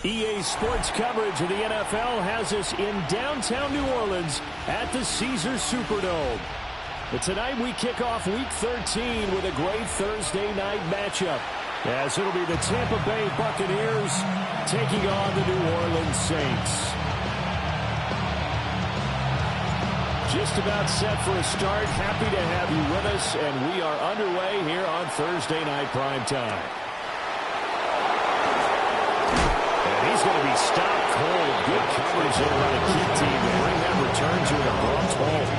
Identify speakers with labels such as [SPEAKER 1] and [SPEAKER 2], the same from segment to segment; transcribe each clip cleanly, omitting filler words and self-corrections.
[SPEAKER 1] EA Sports coverage of the NFL has us in downtown New Orleans at the Caesars Superdome. But tonight we kick off Week 13 with a great Thursday night matchup, as it'll be the Tampa Bay Buccaneers taking on the New Orleans Saints. Just about set for a start. Happy to have you with us, and we are underway here on Thursday Night Primetime. He's going to be stopped cold. Good coverage there by the key team to bring that return to an abrupt halt.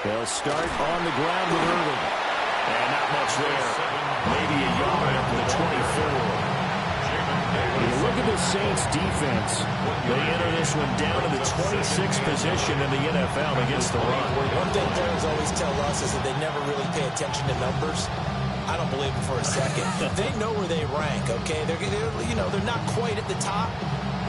[SPEAKER 1] They'll start on the ground with Irving. And not much there. Maybe a yard up to the 24. You look at the Saints' defense. They enter this one down to the 26th position in the NFL against the run.
[SPEAKER 2] One thing players always tell us is that they never really pay attention to numbers. I don't believe it for a second. They know where they rank, okay? They're not quite at the top,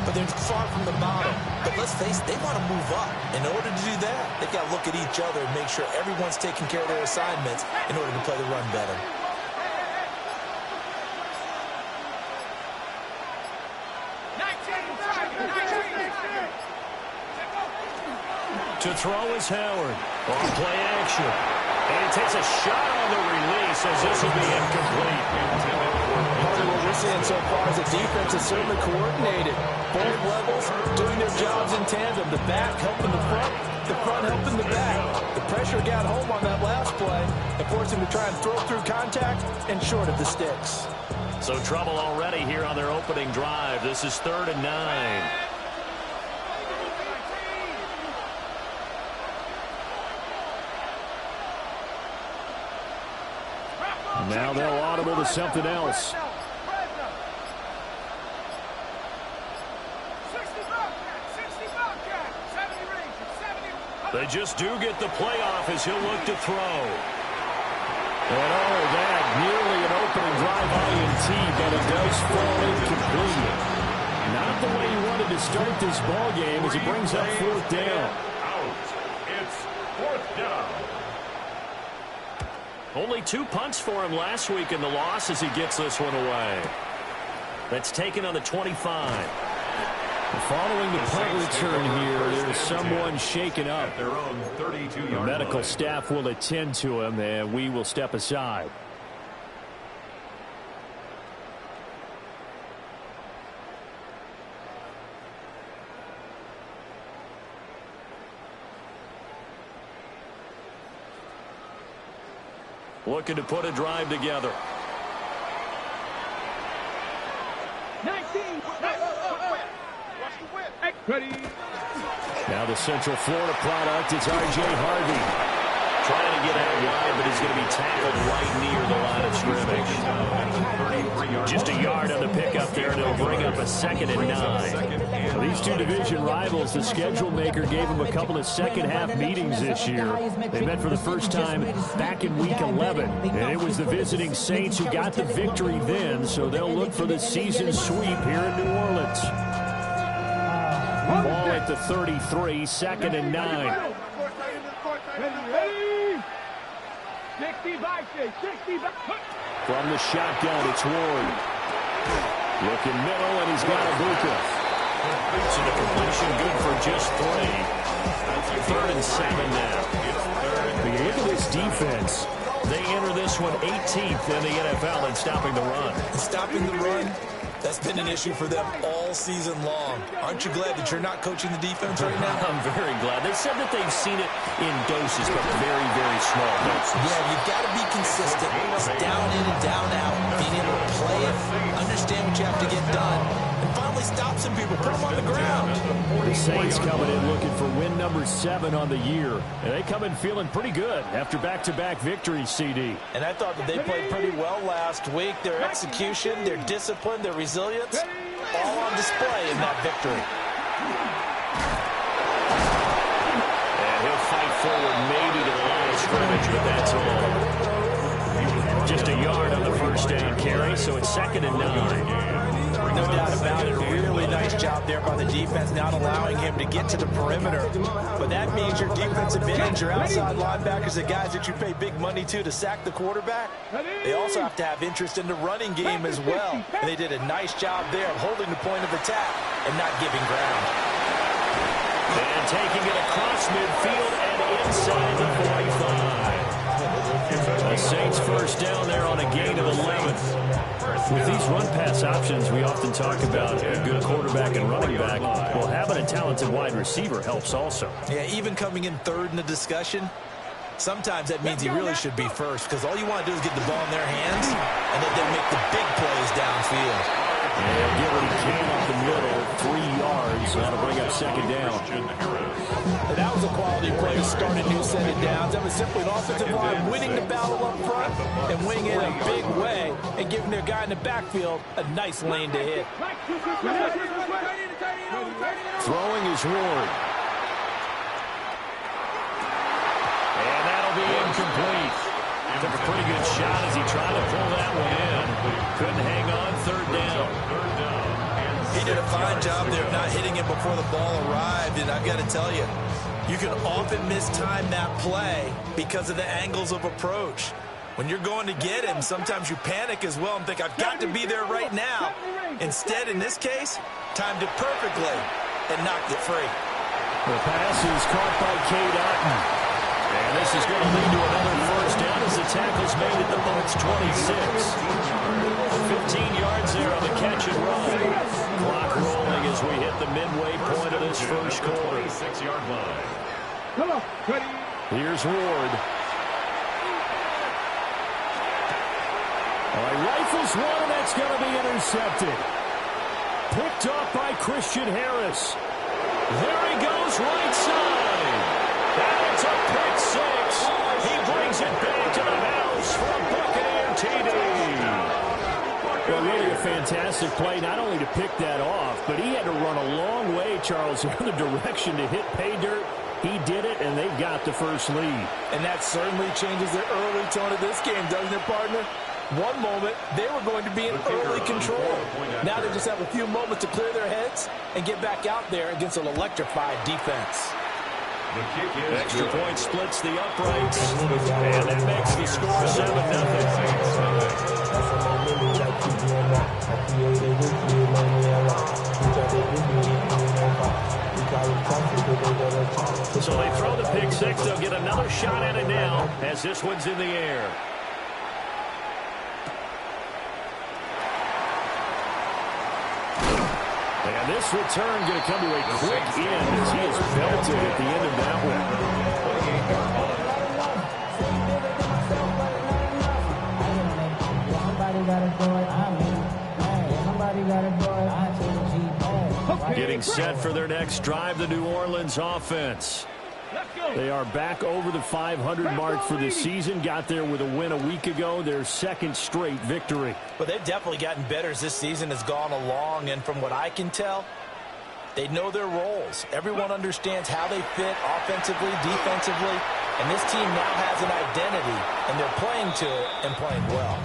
[SPEAKER 2] but they're far from the bottom. But let's face it, they want to move up. In order to do that, they've got to look at each other and make sure everyone's taking care of their assignments in order to play the run better.
[SPEAKER 1] To throw is Howard. On play action. And he takes a shot on the release as this will be incomplete.
[SPEAKER 3] What we're seeing so far is the defense is certainly coordinated. Both levels doing their jobs in tandem. The back helping the front helping the back. The pressure got home on that last play and forced him to try and throw through contact and short of the sticks.
[SPEAKER 1] So trouble already here on their opening drive. This is 3rd and 9. Now they'll audible to something else. They just do get the playoff as he'll look to throw. And all of that, nearly an opening drive INT, but it does fall incomplete. Not the way he wanted to start this ball game as he brings up 4th down.
[SPEAKER 4] It's 4th down.
[SPEAKER 1] Only 2 punts for him last week in the loss as he gets this one away. That's taken on the 25. Following the punt return here, there's someone shaken up.
[SPEAKER 4] Their own 32-yard
[SPEAKER 1] The medical
[SPEAKER 4] line.
[SPEAKER 1] staff will attend to him, and we will step aside. Looking to put a drive together.
[SPEAKER 3] 19.
[SPEAKER 1] Now the Central Florida product is R.J. Harvey. Trying to get out wide, but he's going to be tackled right near the line of scrimmage. Just a yard on the pickup there, and it'll bring up a 2nd and 9. Well, these two division rivals, the schedule maker gave them a couple of second-half meetings this year. They met for the first time back in Week 11, and it was the visiting Saints who got the victory then, so they'll look for the season sweep here in New Orleans. Ball at the 33, 2nd and 9.
[SPEAKER 3] 60 back.
[SPEAKER 1] From the shotgun, it's Ward. Looking middle, and he's got Ibuka. So the completion good for just 3. 3rd and 7 now. But you look at this defense. They enter this one 18th in the NFL in stopping the run.
[SPEAKER 2] Stopping the run, that's been an issue for them all season long. Aren't you glad that you're not coaching the defense right now?
[SPEAKER 1] I'm very glad. They said that they've seen it in doses, but very, very small doses.
[SPEAKER 2] Yeah, you've got to be consistent. It's down in and down out. Being able to play it, understand what you have to get done, and finally stop some people, put them on the ground.
[SPEAKER 1] The Saints coming in looking for win number 7 on the year. And they come in feeling pretty good after back-to-back victories, CD.
[SPEAKER 3] And I thought that they played pretty well last week. Their execution, their discipline, their resilience, all on display in that victory.
[SPEAKER 1] And he'll fight forward scrimmage, but that's all. Just a yard on the first down carry, so it's 2nd and 9.
[SPEAKER 2] No doubt about it. A really nice job there by the defense, not allowing him to get to the perimeter. But that means your defensive ends, your outside linebackers, the guys that you pay big money to sack the quarterback, they also have to have interest in the running game as well. And they did a nice job there of holding the point of attack and not giving ground.
[SPEAKER 1] And taking it across midfield and inside the 45. The Saints first down there on a gain of 11. With these run-pass options, we often talk about a good quarterback and running back. Well, having a talented wide receiver helps also.
[SPEAKER 2] Yeah, even coming in third in the discussion, sometimes that means he really should be first, because all you want to do is get the ball in their hands and let them make the big plays downfield.
[SPEAKER 1] And get what he can up the middle, 3 yards. That'll bring up 2nd down.
[SPEAKER 2] And that was a quality play to start a new set of downs. That was simply an offensive line winning the battle up front and winning it in a big way and giving their guy in the backfield a nice lane to hit.
[SPEAKER 1] Throwing is Ward. And that'll be incomplete. Took a pretty good shot as he tried to pull that one in. Couldn't hang on, 3rd down.
[SPEAKER 2] He did a fine job there of not hitting it before the ball arrived, and I've got to tell you, you can often mistime that play because of the angles of approach. When you're going to get him, sometimes you panic as well and think, I've got to be there right now. Instead, in this case, timed it perfectly and knocked it free.
[SPEAKER 1] The pass is caught by Cade Otton. And this is going to lead to another first down as the tackle's made at the Bucs 26. 15 yards there on the catch and run. Clock rolling as we hit the midway point of this first quarter.
[SPEAKER 4] 6-yard line.
[SPEAKER 1] Here's Ward. All right, rifles one, and that's going to be intercepted. Picked up by Christian Harris. There he goes, right side. And it's a pick 6. He brings it back to the house for a Buccaneer TD. Well, really a fantastic play, not only to pick that off, but he had to run a long way, Charles, in the direction to hit pay dirt. He did it, and they've got the first lead.
[SPEAKER 3] And that certainly changes the early tone of this game, doesn't it, partner? One moment, they were going to be in early control. Now they just have a few moments to clear their heads and get back out there against an electrified defense.
[SPEAKER 1] Extra point splits the uprights, and that makes the score 7-0. So they throw the pick 6. They'll get another shot at it now as this one's in the air. And this return going to come to a quick end as he is belted at the end of that one. Getting set for their next drive, the New Orleans offense. They are back over the 500 mark for the season. Got there with a win a week ago, their second straight victory.
[SPEAKER 2] Well, they've definitely gotten better as this season has gone along, and from what I can tell, they know their roles. Everyone understands how they fit offensively, defensively, and this team now has an identity, and they're playing to it and playing well.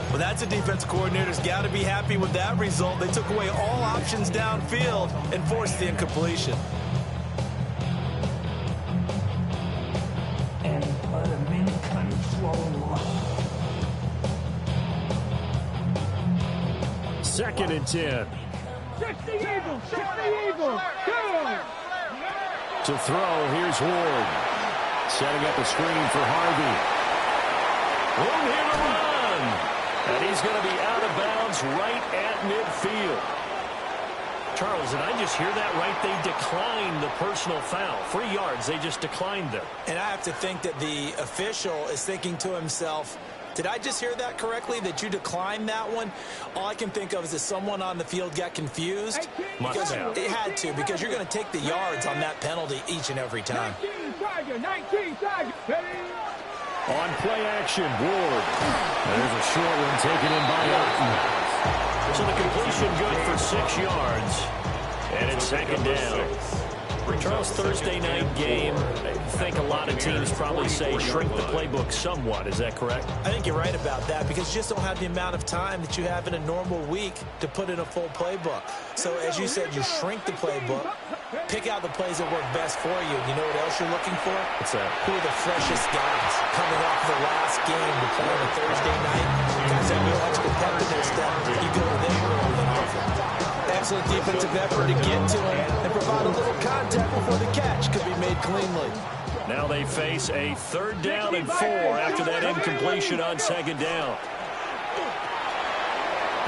[SPEAKER 2] Well, that's a defense coordinator's got to be happy with that result. They took away all options downfield and forced the incompletion.
[SPEAKER 1] Second and 10.
[SPEAKER 5] Check the eagle! Check the eagle! Go!
[SPEAKER 1] To throw, here's Ward. Setting up a screen for Harvey. Room here to run. And he's going to be out of bounds right at midfield. Charles, did I just hear that right? They declined the personal foul. 3 yards, they just declined them.
[SPEAKER 2] And I have to think that the official is thinking to himself, did I just hear that correctly, that you declined that one? All I can think of is that someone on the field got confused.
[SPEAKER 1] Must have.
[SPEAKER 2] It had to, because you're going to take the yards on that penalty each and every time.
[SPEAKER 5] 19 Tiger.
[SPEAKER 1] On play action, Ward. There's a short one taken in by Otton. So the completion good for 6 yards. And it's second down. Charles, Thursday night game, I think a lot of teams probably say shrink the playbook somewhat. Is that correct?
[SPEAKER 2] I think you're right about that because you just don't have the amount of time that you have in a normal week to put in a full playbook. So, as you said, you shrink the playbook, pick out the plays that work best for you. You know what else you're looking for?
[SPEAKER 1] What's that?
[SPEAKER 2] Who are the freshest guys coming off the last game to play on a Thursday night? Guys that know extra pep in their step. You go to them early and often. Excellent defensive effort to get to him and provide a little contact before the catch could be made cleanly.
[SPEAKER 1] Now they face a 3rd down and 4 after that incompletion on 2nd down.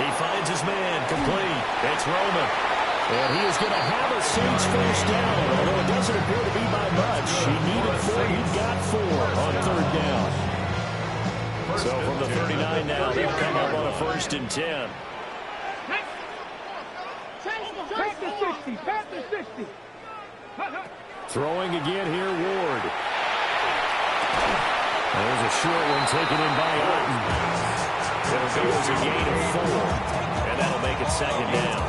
[SPEAKER 1] He finds his man complete. It's Roman. And he is going to have a Saints first down, although it doesn't appear to be by much. He needed 4. He got 4 on 3rd down. So from the 39 now, they've come up on a 1st and 10.
[SPEAKER 5] Pass the 60. Pass the 60.
[SPEAKER 1] Throwing again here, Ward. There's a short one taken in by Otten. It'll go as a gain of 4, and that'll make it 2nd down.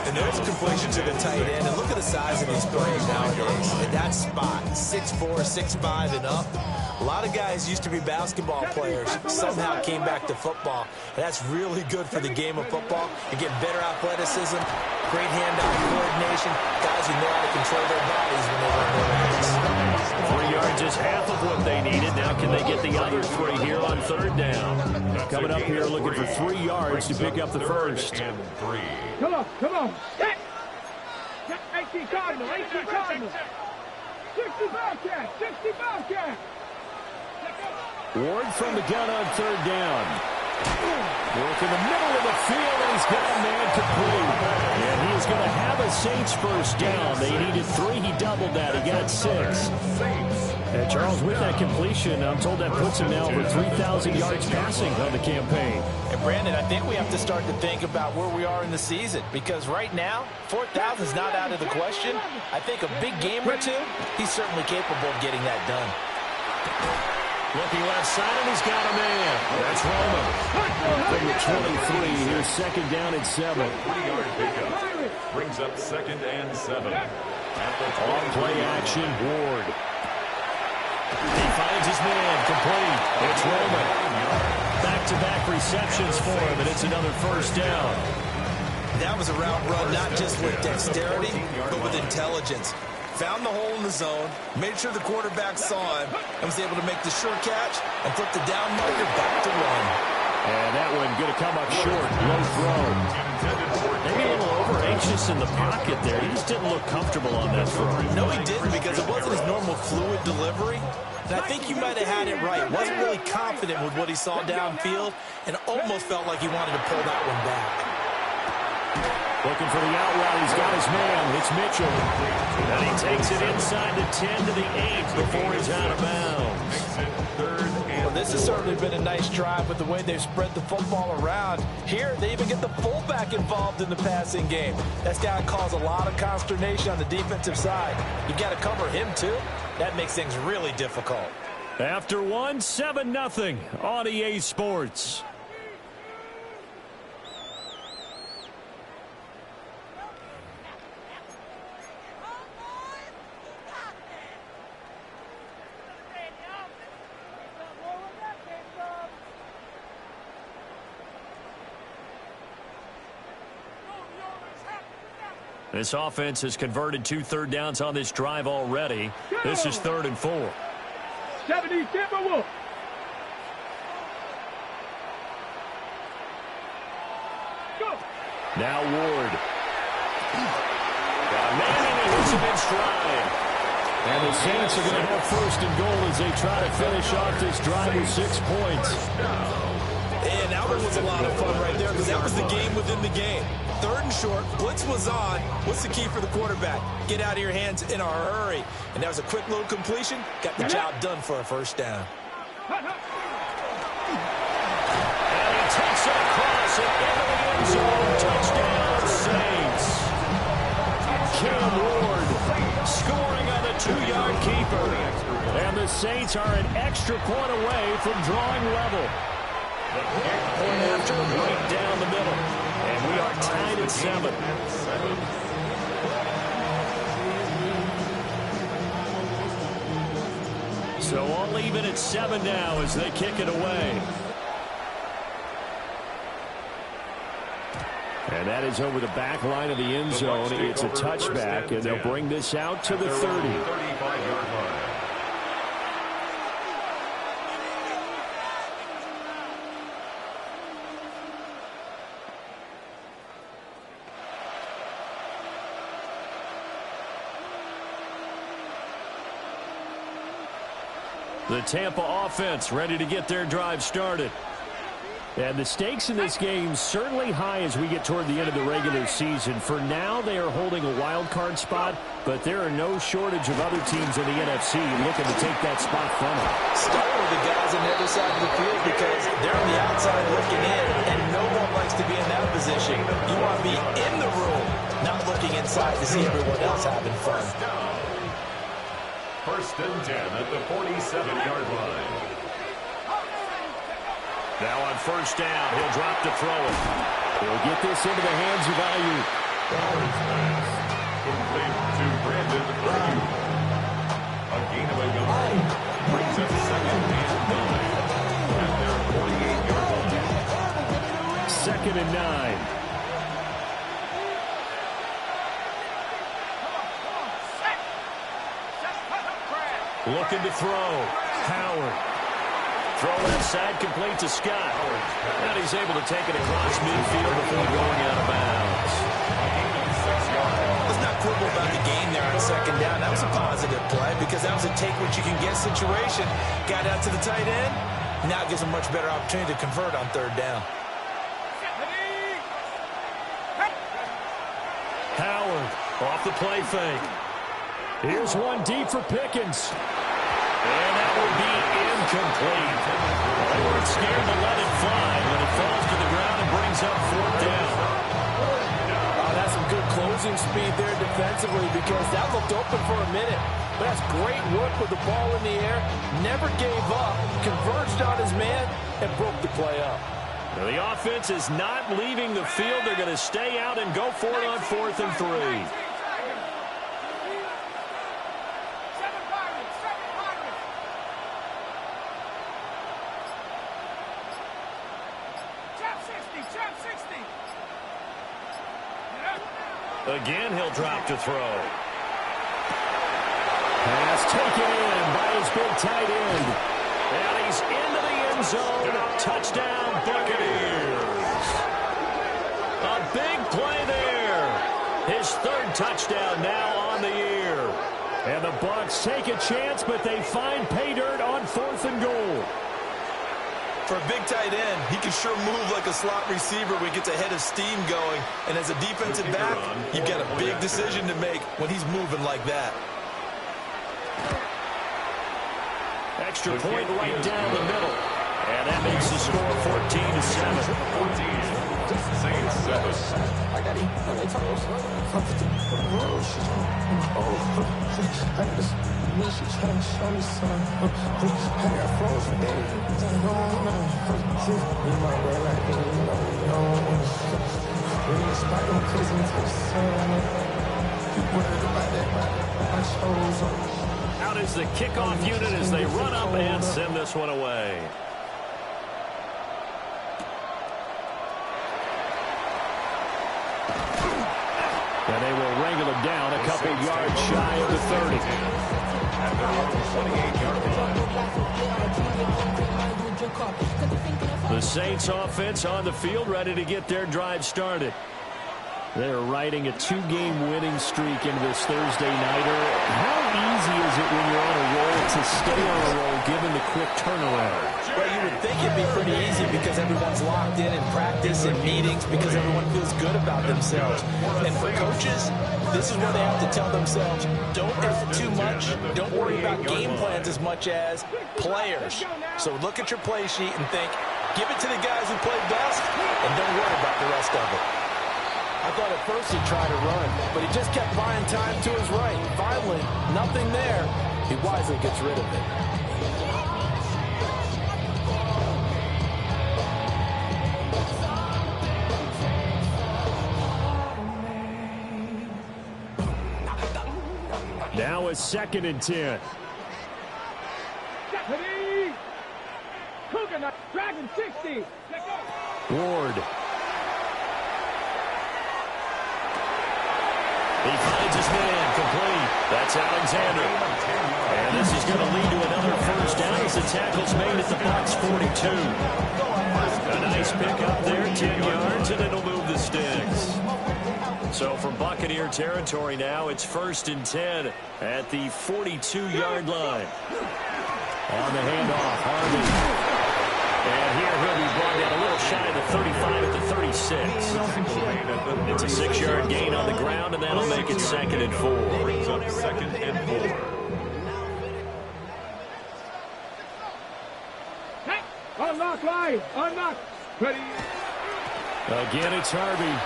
[SPEAKER 2] And there's a completion to the tight end. And look at the size of these players nowadays. At that spot, 6'4", 6'5", and up. A lot of guys used to be basketball players, somehow came back to football. And that's really good for the game of football. You get better athleticism, great hand-eye coordination, guys who know how to control their bodies when they run their routes.
[SPEAKER 1] 3 yards is half of what they needed. Now can they get the other 3 here on 3rd down? Coming up here looking for 3 yards to pick up the first.
[SPEAKER 5] Come on, come on. 18 Cardinal, 18 Cardinal. 60 Bobcat, 60 Bobcat.
[SPEAKER 1] Ward from the gun on 3rd down. Work in the middle of the field, and he's got a man complete. And he is going to have a Saints first down. They needed 3. He doubled that. He got 6. And Charles, with that completion, I'm told that puts him now over 3,000 yards passing on the campaign.
[SPEAKER 2] And Brandon, I think we have to start to think about where we are in the season because right now, 4,000 is not out of the question. I think a big game or two, he's certainly capable of getting that done.
[SPEAKER 1] Looking left side, and he's got a man. That's Roman. From the 23, here's 2nd down and 7.
[SPEAKER 4] 3-yard pickup brings up 2nd and 7.
[SPEAKER 1] On play action, Ward. He finds his man complete. It's Roman. Back-to-back receptions for him, and it's another first down.
[SPEAKER 2] That was a route run not just with dexterity, but with intelligence. Found the hole in the zone, made sure the quarterback saw him, and was able to make the sure catch and flip the down marker back to run.
[SPEAKER 1] And that one going to come up short. Low throw. Maybe a little over-anxious in the pocket there. He just didn't look comfortable on that throw.
[SPEAKER 2] No, he didn't because it wasn't his normal fluid delivery. And I think you might have had it right. Wasn't really confident with what he saw downfield and almost felt like he wanted to pull that one back.
[SPEAKER 1] Looking for the out route. He's got his man. It's Mitchell. And he takes it inside the 10 to the 8 before he's out of bounds.
[SPEAKER 2] Well, this has certainly been a nice drive with the way they've spread the football around. Here, they even get the fullback involved in the passing game. That's got to cause a lot of consternation on the defensive side. You've got to cover him, too. That makes things really difficult.
[SPEAKER 1] After 1, 7-0 on EA Sports. This offense has converted 2 third downs on this drive already. This is 3rd and 4.
[SPEAKER 5] 70 Timberwolves. Go.
[SPEAKER 1] Now Ward. Got a man and hits him in stride. And the Saints are going to have 1st and goal as they try to finish off this drive with 6 points.
[SPEAKER 2] And that one was a lot of fun right there because that was the game within the game. 3rd and short, blitz was on. What's the key for the quarterback? Get out of your hands in a hurry. And that was a quick little completion. Got the job done for a 1st down.
[SPEAKER 1] And he takes it across and into the end zone. Touchdown, Saints. Cam Ward scoring on the 2-yard keeper. And the Saints are an extra point away from drawing level. Point after, right down the middle. And we are tied at 7. So all even at 7 now as they kick it away. And that is over the back line of the end zone. It's a touchback, and they'll bring this out to the 30.
[SPEAKER 4] 35-yard line.
[SPEAKER 1] The Tampa offense ready to get their drive started. And the stakes in this game certainly high as we get toward the end of the regular season. For now, they are holding a wild card spot, but there are no shortage of other teams in the NFC looking to take that spot from them.
[SPEAKER 2] Start with the guys on the other side of the field because they're on the outside looking in, and no one likes to be in that position. You want to be in the room, not looking inside to see everyone else having fun.
[SPEAKER 4] First and 10 at the 47-yard line.
[SPEAKER 1] Now on first down, he'll drop to throw it. He'll get this into the hands of Ayuk.
[SPEAKER 4] Complete to Brandon Ayuk. A gain of a yard. Brings up second and 9 at their 48-yard line.
[SPEAKER 1] Second and 9. Looking to throw. Howard. Throw left side, complete to Scott. And he's able to take it across midfield before going out of bounds.
[SPEAKER 2] Let's not quibble about the game there on second down. That was a positive play because that was a take-what-you-can-get situation. Got out to the tight end. Now it gives a much better opportunity to convert on third down.
[SPEAKER 1] Howard off the play fake. Here's one deep for Pickens. And that will be incomplete. They weren't scared to let it fly when it falls to the ground and brings up fourth down.
[SPEAKER 3] Oh, that's some good closing speed there defensively because that looked open for a minute. But that's great work with the ball in the air. Never gave up, converged on his man, and broke the play up.
[SPEAKER 1] Now the offense is not leaving the field. They're going to stay out and go for it on 4th and 3. Again, he'll drop to throw. Pass taken in by his big tight end. And he's into the end zone. Touchdown, Buccaneers. A big play there. His 3rd touchdown now on the year. And the Bucs take a chance, but they find pay dirt on 4th and goal.
[SPEAKER 2] For a big tight end, he can sure move like a slot receiver when he gets a head of steam going. And as a defensive back, you've got a big decision to make when he's moving like that.
[SPEAKER 1] Extra point right down the middle. And that makes the score 14-7.
[SPEAKER 4] 14. Saints 7.
[SPEAKER 1] Out is the kickoff unit as they run up and send this one away. And they will wrangle him down a couple yards shy of the 30.
[SPEAKER 4] At their own 28-yard line.
[SPEAKER 1] The Saints offense on the field ready to get their drive started. They're riding a 2-game winning streak into this Thursday nighter. How easy is it when you're on a roll to stay on a roll given the quick turnaround?
[SPEAKER 2] Well, you would think it'd be pretty easy because everyone's locked in practice and meetings because everyone feels good about themselves. And for coaches, this is where they have to tell themselves, don't effort too much, don't worry about game plans as much as players. So look at your play sheet and think, give it to the guys who play best and don't worry about the rest of it.
[SPEAKER 3] I thought at first he'd try to run, but he just kept buying time to his right. Finally, nothing there. He wisely gets rid of it.
[SPEAKER 1] Now a 2nd and 10.
[SPEAKER 5] Ready? Coconut. Dragon 60. Let go.
[SPEAKER 1] Ward. He finds his man, complete. That's Alexander. And this is going to lead to another first down as the tackle's made at the Bucs 42. A nice pick up there, 10 yards, and it'll move the sticks. So from Buccaneer territory now, it's 1st and 10 at the 42-yard line. On the handoff, Harvey. And here he'll be brought down a little shy of the 35 at the 36. It's a 6-yard gain on the ground, and that'll make it 2nd and 4.
[SPEAKER 4] Brings up 2nd and 4.
[SPEAKER 5] Hey, unlock line. Unlock. Ready?
[SPEAKER 1] Again, it's Harvey.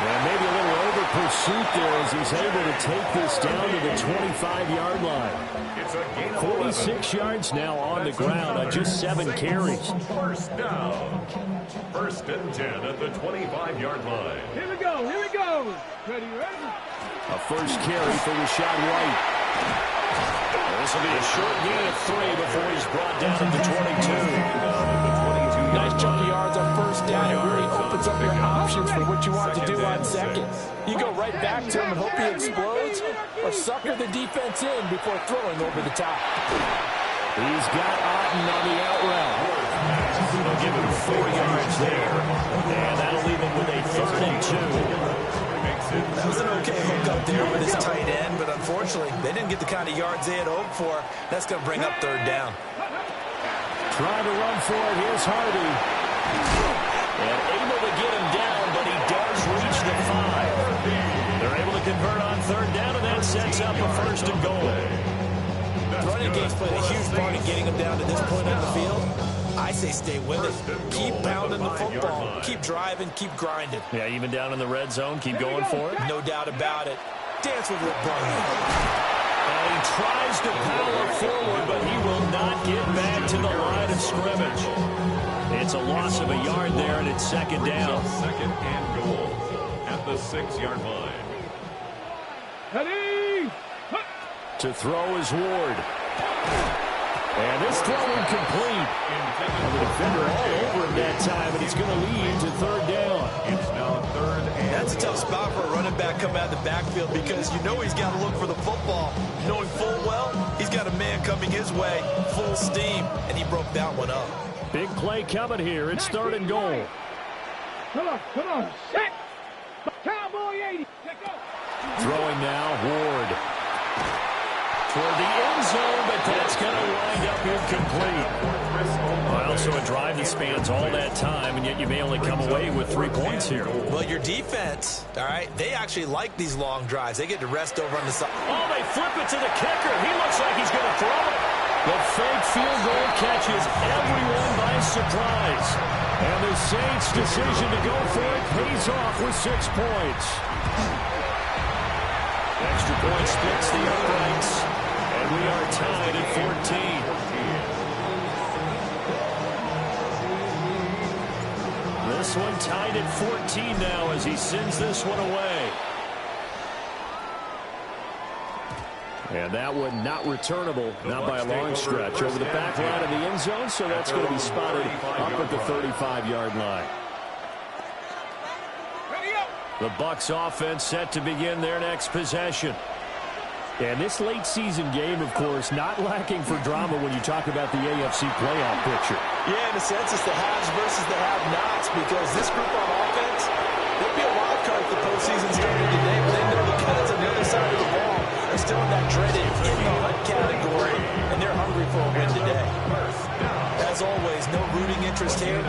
[SPEAKER 1] And maybe a little over pursuit there as he's able to take this down to the 25-yard line. 46 yards now on the ground on just 7 carries.
[SPEAKER 4] First down. 1st and 10 at the 25-yard line.
[SPEAKER 5] Here we go. Here we go. Ready?
[SPEAKER 1] A first carry for Rashad White. This will be a short gain of 3 before he's brought down at the 22.
[SPEAKER 3] Nice chunk of yards on first down. It really opens up your options for what you want to do on second. You go right back to him and hope he explodes, or sucker the defense in before throwing over the top.
[SPEAKER 1] He's got Otten on the out route. They'll give him 4 yards there, and that'll leave him with a 3rd and 2.
[SPEAKER 2] That was an okay hook up there with his tight end, but unfortunately, they didn't get the kind of yards they had hoped for. That's going to bring up 3rd down.
[SPEAKER 1] Trying to run for it, here's Harvey. And able to get him down, but he does reach the 5. They're able to convert on 3rd down, and that sets up a 1st and goal.
[SPEAKER 2] Running game's played a huge part in getting him down to this point on the field. I say stay with it. Keep pounding the football. Keep driving. Keep grinding.
[SPEAKER 1] Yeah, even down in the red zone, keep going for it.
[SPEAKER 2] No doubt about it. Dance with LeBron.
[SPEAKER 1] And he tries to power forward, but he will not get back to the line of scrimmage. It's a loss of a yard there, and it's 2nd down.
[SPEAKER 4] 2nd and goal at the 6-yard line.
[SPEAKER 5] Ready?
[SPEAKER 1] To throw is Ward. And this throw incomplete. And the defender all over him that time, and he's going to lead to 3rd down.
[SPEAKER 4] It's now 3rd and
[SPEAKER 2] That's a tough spot for a running back coming out of the backfield because you know he's got to look for the football. Knowing full well, he's got a man coming his way, full steam, and he broke that one up.
[SPEAKER 1] Big play coming here. It's 3rd and goal.
[SPEAKER 5] Come on. Come on. Set. Cowboy 80. Let go.
[SPEAKER 1] Throwing now, Ward. Toward the end zone, but that's going to wind up incomplete. Well, so a drive that spans all that time, and yet you may only come away with 3 points here.
[SPEAKER 2] Well, your defense, all right, they actually like these long drives. They get to rest over on the side.
[SPEAKER 1] Oh, they flip it to the kicker. He looks like he's going to throw it. The fake field goal catches everyone by surprise. And the Saints' decision to go for it pays off with 6 points. Extra point splits the uprights, and we are tied at 14. This one tied at 14 now as he sends this one away. And that one not returnable, not by a long stretch, over the back line of the end zone, so that's going to be spotted up at the 35-yard line. The Bucs offense set to begin their next possession. And this late season game, of course, not lacking for drama when you talk about the AFC playoff picture.
[SPEAKER 2] Yeah, in a sense, it's the haves versus the have-nots because this group on offense, they'll be a wild card if the postseason started today, but they know the guys on the other side of the ball are still in that dreaded in-the-hunt category, and they're hungry for a win today. As always, no rooting interest here,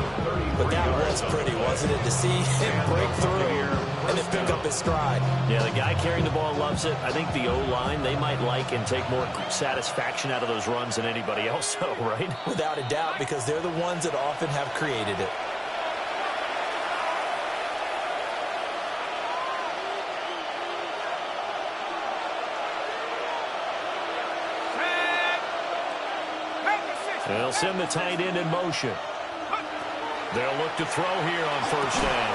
[SPEAKER 2] but that was pretty, wasn't it, to see him break through and then pick up his stride.
[SPEAKER 1] Yeah, the guy carrying the ball loves it. I think the O-line, they might like and take more satisfaction out of those runs than anybody else, though, right?
[SPEAKER 2] Without a doubt, because they're the ones that often have created it.
[SPEAKER 1] They'll send the tight end in motion. They'll look to throw here on first down.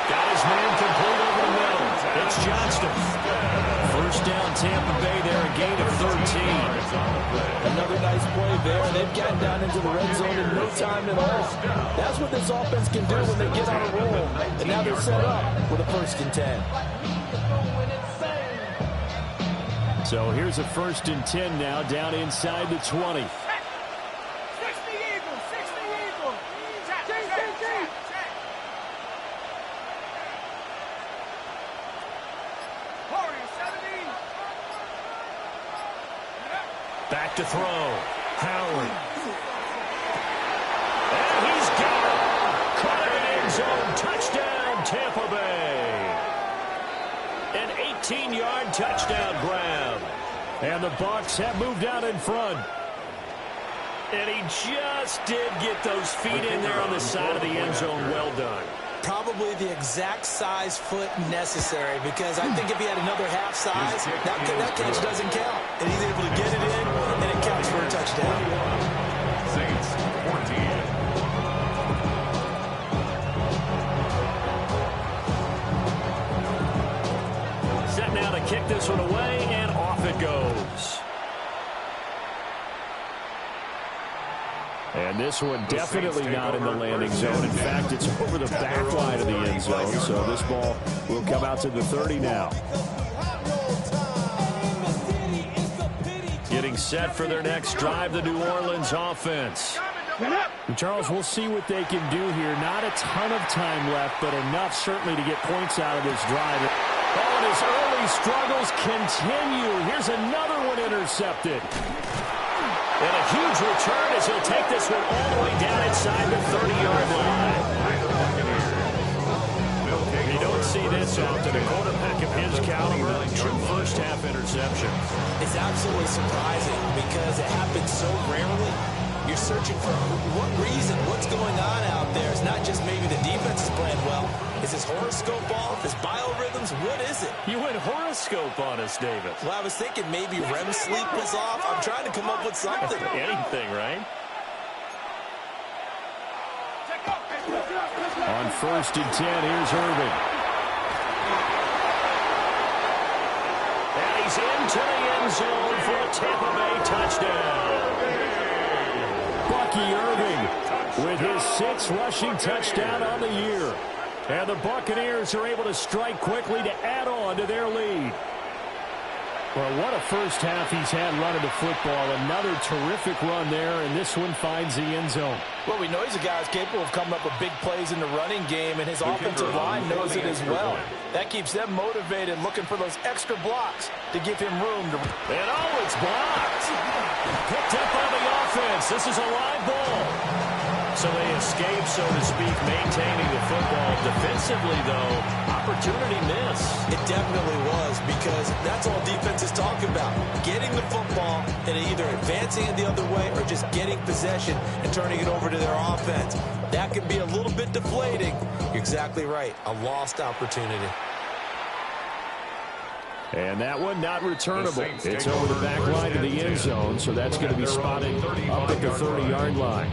[SPEAKER 1] Got his man complete over the middle. It's Johnston. First down, Tampa Bay there, a gain of 13.
[SPEAKER 3] Another nice play there. They've gotten down into the red zone in no time at all. That's what this offense can do when they get on a roll. And now they're set up with a 1st and 10.
[SPEAKER 1] So here's a 1st and 10 now, down inside the 20.
[SPEAKER 5] 60 Eagles, 60 Eagles. Check. Warriors, 17.
[SPEAKER 1] Back to throw. Howard. And he's got it. Caught it in end zone. Touchdown, Tampa Bay. An 18-yard touchdown grab. And the Bucs have moved out in front. And he just did get those feet in there on the side of the end zone. Well done.
[SPEAKER 2] Probably the exact size foot necessary, because I think if he had another half size, that catch doesn't count. And he's able to get it in, and it counts for a touchdown.
[SPEAKER 4] Saints 14.
[SPEAKER 1] Set now to kick this one away, and off it goes. And this one definitely not in the landing zone. In fact, it's over the back line of the end zone. So this ball will come out to the 30 now. Getting set for their next drive, the New Orleans offense. And Charles, we'll see what they can do here. Not a ton of time left, but enough certainly to get points out of this drive. Oh, and his early struggles continue. Here's another one intercepted. And a huge return as he'll take this one all the way down inside the 30-yard line. You don't see this often. A quarterback of his caliber, true first-half interception.
[SPEAKER 2] It's absolutely surprising because it happens so rarely. You're searching for what reason, what's going on out there. It's not just maybe the defense is playing well. Is his horoscope off? His biorhythms? What is it?
[SPEAKER 1] You went horoscope on us, David.
[SPEAKER 2] Well, I was thinking maybe REM sleep was off. I'm trying to come up with something.
[SPEAKER 1] Anything, right? On 1st and 10, here's Irving. And he's into the end zone for a Tampa Bay touchdown. Bucky Irving with his 6th rushing touchdown on the year. And the Buccaneers are able to strike quickly to add on to their lead. Well, what a first half he's had running the football. Another terrific run there, and this one finds the end zone.
[SPEAKER 3] Well, we know he's a guy who's capable of coming up with big plays in the running game, and his offensive line knows it as well. That keeps them motivated, looking for those extra blocks to give him room to...
[SPEAKER 1] And oh, it's blocked. Picked up by the offense. This is a live ball. So they escape, so to speak, maintaining the football. Defensively, though, opportunity miss.
[SPEAKER 2] It definitely was, because that's all defenses talk about. Getting the football and either advancing it the other way or just getting possession and turning it over to their offense. That can be a little bit deflating. You're exactly right. A lost opportunity.
[SPEAKER 1] And that one not returnable. It's over the back line of the end zone, so that's going to be spotted up at the 30-yard line.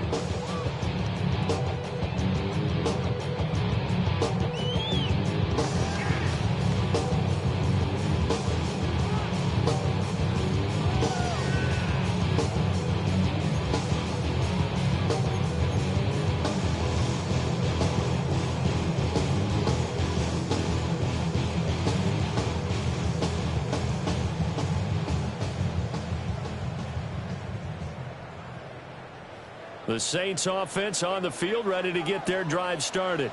[SPEAKER 1] The Saints offense on the field, ready to get their drive started.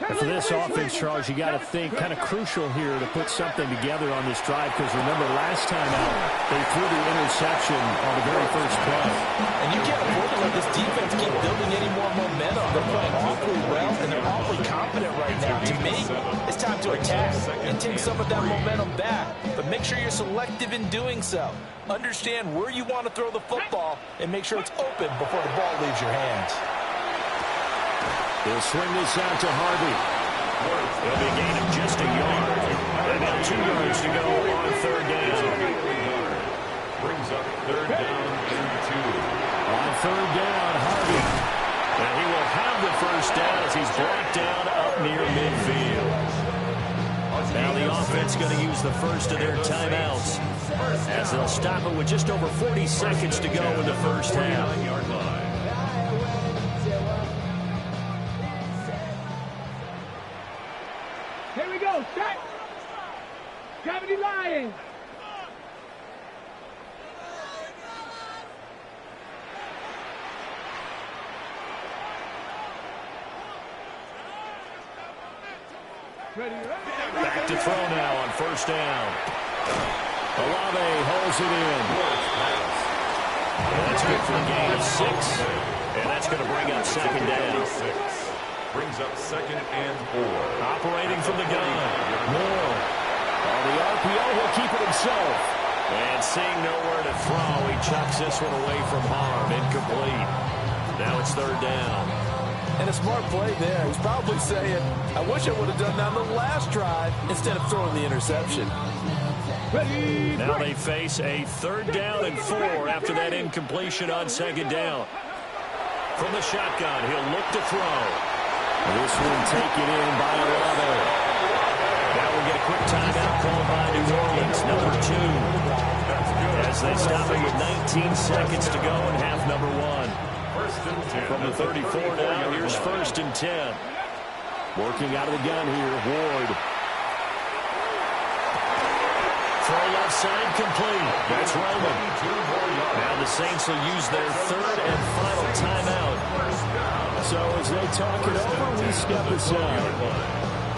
[SPEAKER 1] And for this offense, Charles, you got to think kind of crucial here to put something together on this drive, because remember last time out they threw the interception on the very first play.
[SPEAKER 3] And you can't afford to let this defense keep building any more momentum. They're playing awfully well, and they're awfully confident right now. To me, it's time to attack and take some of that momentum back. But make sure you're selective in doing so. Understand where you want to throw the football and make sure it's open before the ball leaves your hands.
[SPEAKER 1] They'll swing this out to Harvey. It'll be a gain of just a yard. And now 2 yards to go on 3rd down.
[SPEAKER 4] Brings up 3rd down and 2.
[SPEAKER 1] On 3rd down, Harvey. And he will have the first down as he's brought down up near midfield.
[SPEAKER 4] A
[SPEAKER 1] Now the offense going to use the first of their timeouts as they'll stop it with just over 40 seconds to go in the first half.
[SPEAKER 5] Here we go. Set. Gravity Lions.
[SPEAKER 1] Back to throw now on first down. Olave holds it in. That's good for a gain of 6. And that's going to bring up second down.
[SPEAKER 4] Brings up second and 4.
[SPEAKER 1] Operating from the gun. Moore. On the RPO, he'll keep it himself. And seeing nowhere to throw, he chucks this one away from harm. Incomplete. Now it's third down.
[SPEAKER 3] And a smart play there. He's probably saying, I wish I would have done that on the last drive instead of throwing the interception.
[SPEAKER 1] Now they face a third down and 4 after that incompletion on second down. From the shotgun, he'll look to throw. This one taken in by Olave. Now we'll get a quick timeout called by New Orleans, number 2. As they stop it with 19 seconds to go in half number 1. From the 34 now, here's first and 10. Working out of the gun here, Ward. Throw left side complete. That's Roman. Now the Saints will use their third and final timeout.
[SPEAKER 3] So as they talk it over, we step aside.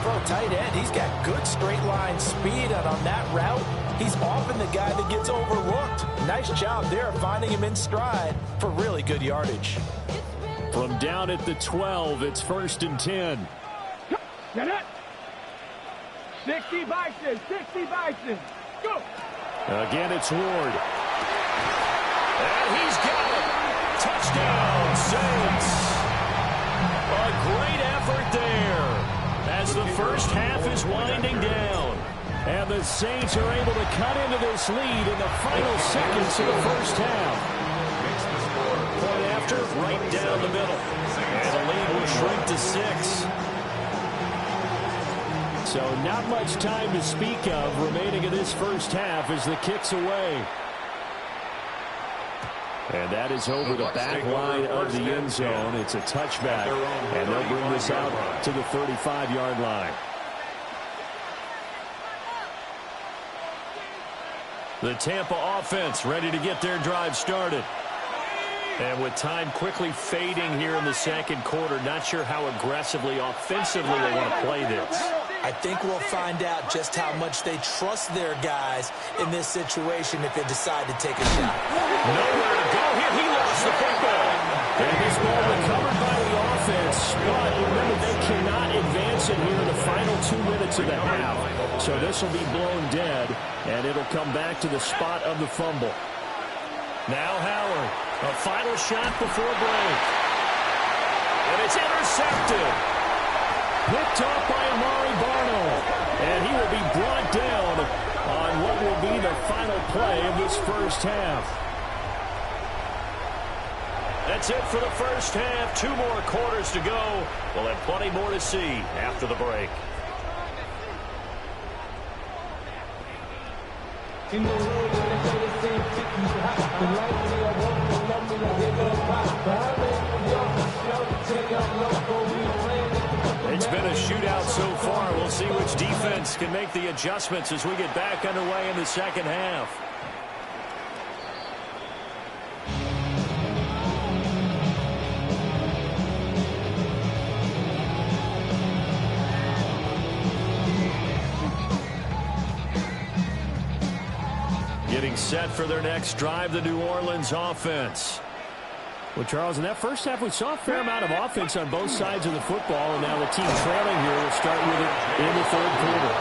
[SPEAKER 3] For a tight end, he's got good straight line speed, and on that route, he's often the guy that gets overlooked. Nice job there finding him in stride for really good yardage.
[SPEAKER 1] From down at the 12, it's first and 10.
[SPEAKER 5] Get it. 60 Bison. 60 Bison. Go.
[SPEAKER 1] Again, it's Ward. And he's got it. Touchdown, Saints. A great effort there as the first half is winding down. And the Saints are able to cut into this lead in the final seconds of the first half. Point after, right down the middle. And the lead will shrink to 6. So not much time to speak of remaining in this first half as the kick's away. And that is over the back line of the end zone. It's a touchback, and they'll bring this out to the 35-yard line. The Tampa offense ready to get their drive started. And with time quickly fading here in the second quarter, not sure how aggressively, offensively they want to play this.
[SPEAKER 2] I think we'll find out just how much they trust their guys in this situation if they decide to take a shot.
[SPEAKER 1] Nowhere to go here. He lost the football. And this ball recovered by the offense. But remember, they cannot advance it here in the final 2 minutes of the half. So this will be blown dead, and it'll come back to the spot of the fumble. Now Howard, a final shot before break. And it's intercepted. Picked off by Amari Barno. And he will be brought down on what will be the final play of this first half. That's it for the first half. 2 more quarters to go. We'll have plenty more to see after the break.
[SPEAKER 6] In the world, they say the same shit you have. The light me, I want to love me, I give it a pop. But I make
[SPEAKER 1] It's been a shootout so far. We'll see which defense can make the adjustments as we get back underway in the second half. Getting set for their next drive, the New Orleans offense. Well, Charles, in that first half, we saw a fair amount of offense on both sides of the football, and now the team trailing here will start with it in the third quarter.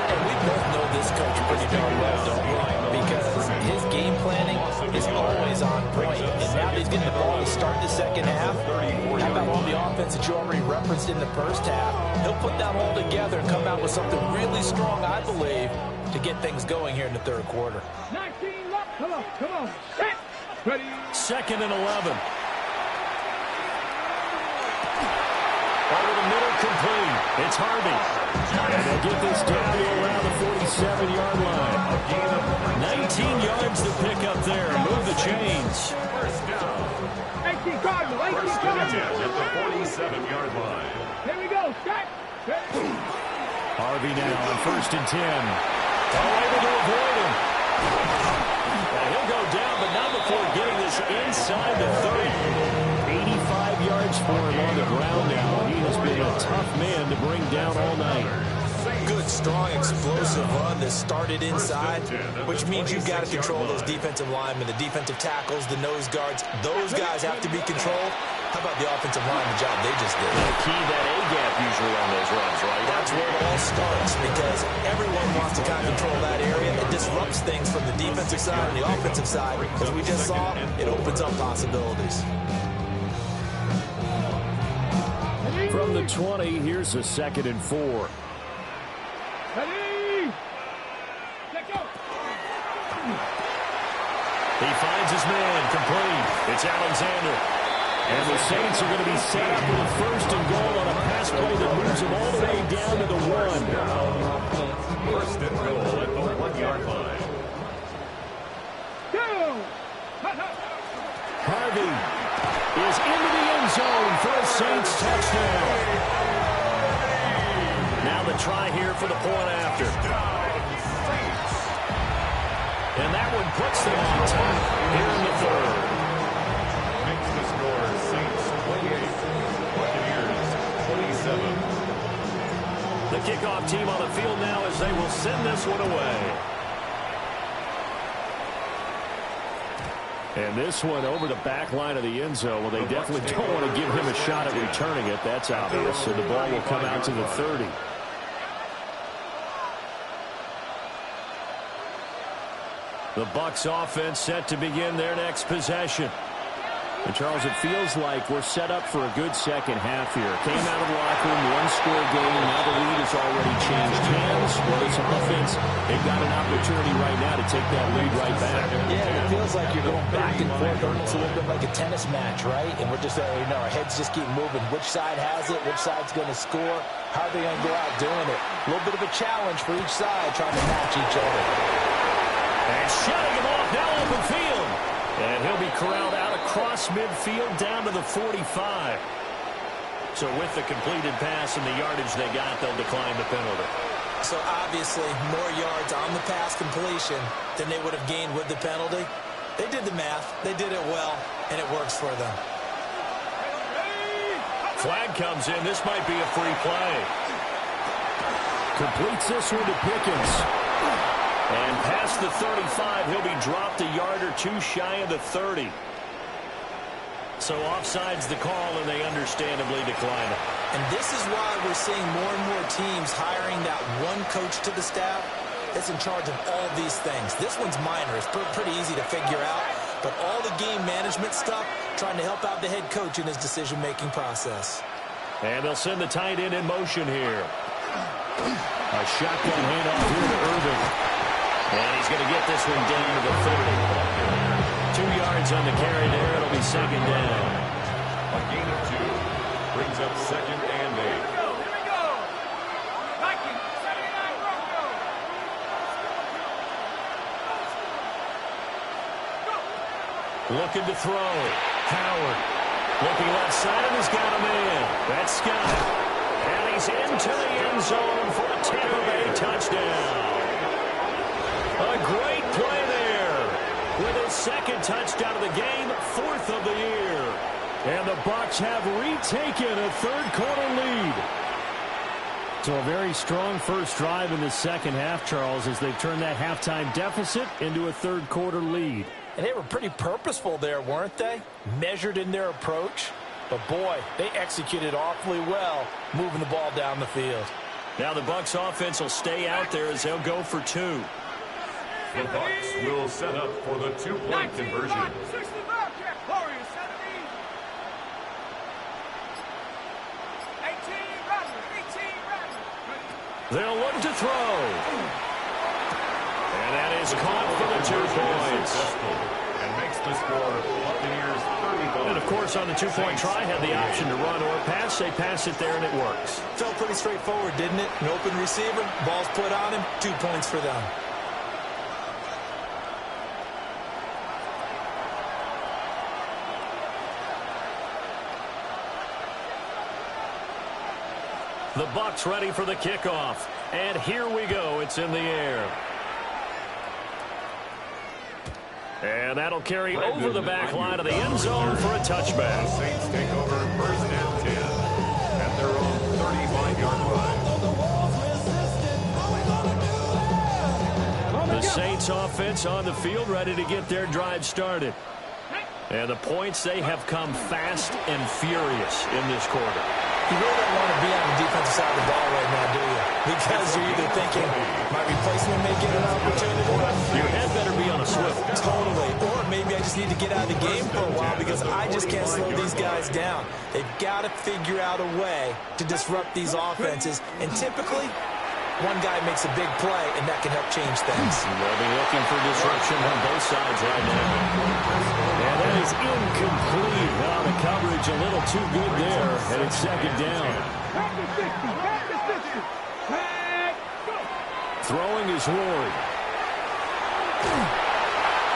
[SPEAKER 2] And we both know this coach pretty darn well, don't we? Because his game planning is always on point. And now he's getting the ball to start the second half. How about all the offense that you already referenced in the first half? He'll put that all together and come out with something really strong, I believe, to get things going here in the third quarter.
[SPEAKER 5] 19 left. Come on, come on. Set. Ready.
[SPEAKER 1] Second and 11. Over the middle complete. It's Harvey. And they'll get this down to around the 47-yard line. 19 yards to pick up there. Move the chains.
[SPEAKER 4] First down.
[SPEAKER 5] 18 Cardinal, 18
[SPEAKER 4] First and 10
[SPEAKER 5] Cardinal.
[SPEAKER 4] at the 47-yard line.
[SPEAKER 5] Here we go, set.
[SPEAKER 1] Harvey now on 1st and 10. Able to avoid him. He'll go down, but not before getting this inside the 30. 85 yards for him on the ground now. He has been a tough man to bring down all night.
[SPEAKER 2] Good, strong, explosive run that started inside, which means you've got to control those defensive linemen, the defensive tackles, the nose guards. Those guys have to be controlled. How about the offensive line, the job they just did?
[SPEAKER 1] The key, that A-gap usually on those runs, right?
[SPEAKER 2] That's where it all starts, because everyone wants to kind of control that area. It disrupts things from the defensive side and the offensive side. As we just saw, it opens up possibilities.
[SPEAKER 1] From the 20, here's a 2nd and 4.
[SPEAKER 5] Ready? Let go.
[SPEAKER 1] He finds his man, complete. It's Alexander. And the Saints are going to be set up with a 1st and goal on a pass play that moves them all the way down to the 1.
[SPEAKER 4] First and goal at the 1-yard line.
[SPEAKER 5] Go.
[SPEAKER 1] Harvey is into the end zone for a Saints touchdown. Now the try here for the point after. And that one puts them on top here in the 3rd.
[SPEAKER 4] Makes the score Saints 28, Buccaneers 27.
[SPEAKER 1] The kickoff team on the field now as they will send this one away. And this one over the back line of the end zone. Well, they definitely don't want to give him a shot at returning it. That's obvious. So the ball will come out to the 30. The Bucs offense set to begin their next possession. And, Charles, it feels like we're set up for a good second half here. Came out of the locker room, one-score game. Now the lead has already changed hands. Well, this offense, they've got an opportunity right now to take that lead right back.
[SPEAKER 2] Yeah, it feels like you're going back and forth. It's a little bit like a tennis match, right? And we're just, our heads just keep moving. Which side has it? Which side's going to score? How are they going to go out doing it? A little bit of a challenge for each side, trying to match each other.
[SPEAKER 1] And shutting him off now open field. And he'll be corralled out across midfield down to the 45. So with the completed pass and the yardage they got, they'll decline the penalty.
[SPEAKER 2] So obviously more yards on the pass completion than they would have gained with the penalty. They did the math. They did it well, and it works for them.
[SPEAKER 1] Flag comes in. This might be a free play. Completes this one to Pickens. And past the 35, he'll be dropped a yard or two shy of the 30. So offside's the call, and they understandably decline it.
[SPEAKER 2] And this is why we're seeing more and more teams hiring that one coach to the staff that's in charge of all these things. This one's minor. It's pretty easy to figure out. But all the game management stuff, trying to help out the head coach in his decision-making process.
[SPEAKER 1] And they'll send the tight end in motion here. A shotgun handoff here to Irving. And he's going to get this one down to the 30. 2 yards on the carry there. It'll be 2nd down.
[SPEAKER 4] A gain of 2 brings up 2nd and 8.
[SPEAKER 5] Here we go. Vikings, 79 Broncos.
[SPEAKER 1] Looking to throw. Howard. Looking left side, and he's got a man. That's Scott. And he's into the end zone for a Tampa Bay touchdown. A great play there. With his 2nd touchdown of the game, 4th of the year. And the Bucs have retaken a 3rd-quarter lead. So a very strong first drive in the second half, Charles, as they've turned that halftime deficit into a 3rd-quarter lead.
[SPEAKER 2] And they were pretty purposeful there, weren't they? Measured in their approach. But, boy, they executed awfully well moving the ball down the field.
[SPEAKER 1] Now the Bucs offense will stay out there as they'll go for 2.
[SPEAKER 4] The Bucs will set up for the 2-point conversion.
[SPEAKER 5] 60 Bobcat. Warriors, 17. 18 Rattler, 18 Rattler.
[SPEAKER 1] They'll look to throw. And that is caught for the 2 points.
[SPEAKER 4] and makes the score Buccaneers 35.
[SPEAKER 1] And, of course, on the two-point try, had the option to run or pass. They pass it there, and it works.
[SPEAKER 2] Felt pretty straightforward, didn't it? An open receiver, ball's put on him, 2 points for them.
[SPEAKER 1] The Bucs ready for the kickoff. And here we go. It's in the air. And that'll carry over the back line of the end zone for a touchback.
[SPEAKER 4] The Saints take over first and 10 at their own 35-yard line.
[SPEAKER 1] The Saints offense on the field ready to get their drive started. And the points, they have come fast and furious in this quarter.
[SPEAKER 2] You really don't want to be on the defensive side of the ball right now, do you? Because you're either thinking, my replacement may get an opportunity.
[SPEAKER 1] Your head better be on a swivel.
[SPEAKER 2] Totally. Or maybe I just need to get out of the game for a while because I just can't slow these guys down. They've got to figure out a way to disrupt these offenses. And typically, one guy makes a big play, and that can help change things.
[SPEAKER 1] They'll be looking for disruption on both sides right now. And that is incomplete. Well, the coverage a little too good there, and it's second down.
[SPEAKER 5] Back to 60. Back to 60. Back. Go.
[SPEAKER 1] Throwing is Ward.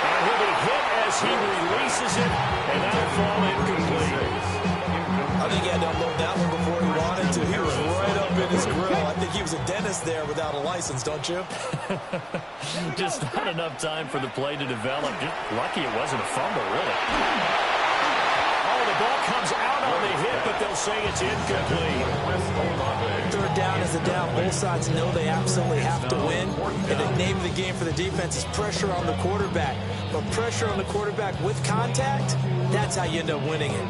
[SPEAKER 1] And he'll be hit as he releases it, and that'll fall incomplete.
[SPEAKER 2] I think he had to unload that one before he wanted to. He was right up in his grill. I think he was a dentist there without a license, don't you?
[SPEAKER 1] Just not enough time for the play to develop. Just lucky it wasn't a fumble, really. Oh, the ball comes out on the hit, but they'll say it's incomplete.
[SPEAKER 2] Third down is a down. Both sides know they absolutely have to win. And the name of the game for the defense is pressure on the quarterback. But pressure on the quarterback with contact, that's how you end up winning it.